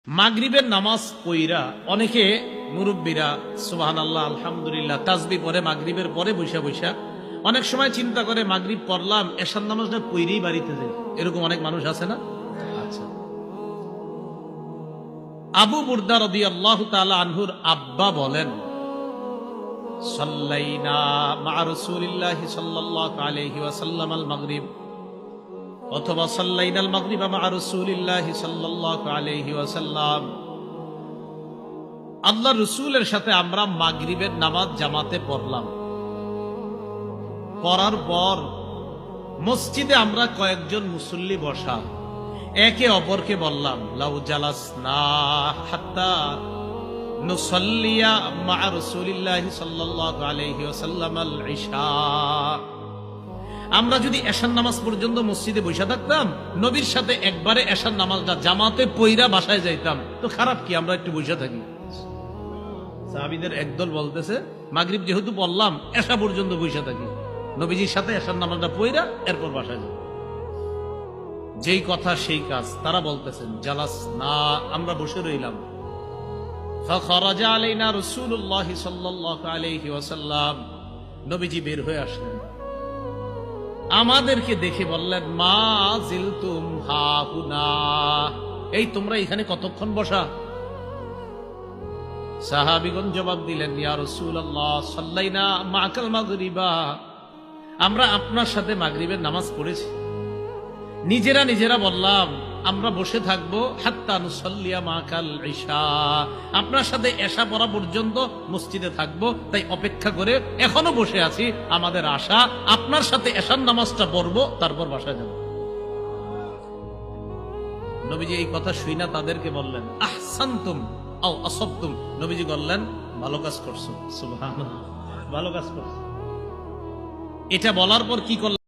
মাগরিবের নামাজ পইরা অনেকে মুরব্বীরা সুবহানাল্লাহ আলহামদুলিল্লাহ তাসবিহ পড়ে মাগরিবের পরে বৈশা বৈশা অনেক সময় চিন্তা করে মাগরিব পড়লাম এশার নামাজটা পইরেই বাড়িতে যাই। এরকম অনেক মানুষ আছে না? আচ্ছা, আবু বুরদা রাদিয়াল্লাহু তাআলা আনহুর আব্বা বলেন, সাল্লাইনা মা রাসূলিল্লাহি সাল্লাল্লাহু আলাইহি ওয়াসাল্লাম আল মাগরিব অথবা সাল্লাইনাল মাগরিবা মা রাসূলিল্লাহি সাল্লাল্লাহু আলাইহি ওয়াসাল্লাম। আল্লাহর রাসূলের সাথে আমরা মাগরিবের নামাজ জামাতে পড়লাম। পড়ার পর মসজিদে আমরা কয়েকজন মুসল্লি বসা, একে অপরকে বললাম, লাউ জালাসনা হাত্তা নুসাল্লিয়া মা রাসূলিল্লাহি সাল্লাল্লাহু আলাইহি ওয়াসাল্লাম আল ইশা। আমরা যদি এশার নামাজ পর্যন্ত মসজিদে বসে থাকতাম, নবীর সাথে একবারে এশার নামাজটা জামাতে পইরা বাসায় যাইতাম, তো খারাপ কি আমরা একটু বসে থাকি? সাহাবীদের একদল বলতেছে, মাগরিব যেহেতু পড়লাম এশা পর্যন্ত বসে থাকি, নবীজির সাথে এশার নামাজটা পইরা এরপর বাসায় যাব। যেই কথা সেই কাজ। তারা বলতেছেন, জালাস না, আমরা বসে রইলাম। ফাখারাজা আলাইনা রাসূলুল্লাহ সাল্লাল্লাহু আলাইহি ওয়াসাল্লাম, নবীজি বের হয়ে আসলেন, আমাদেরকে দেখে বললেন, মা জিলতুম হাহুনা, এই তোমরা এখানে কতক্ষণ বসা? সাহাবীগণ জবাব দিলেন, ইয়া রাসূলুল্লাহ সাল্লাইনা মা'কাল মাগরিবা, আমরা আপনার সাথে মাগরিবের নামাজ পড়েছি। নিজেরা বললাম, আমরা বসে থাকবো হাত্তা নুসাল্লিয়া মা'কাল ইশা, আপনার সাথে এশা পড়া পর্যন্ত মসজিদে থাকবো, তাই অপেক্ষা করে এখনো বসে আছি। আমাদের আশা আপনার সাথে এশার নামাজটা পড়বো, তারপর বাসায় যাব। নবীজি এই কথা শুইনা তাদেরকে বললেন, আহসানতুম আও আসাবতুম, নবীজি বললেন, ভালো কাজ করছো, সুবহানাল্লাহ, ভালো কাজ করছো। এটা বলার পর কি করলেন?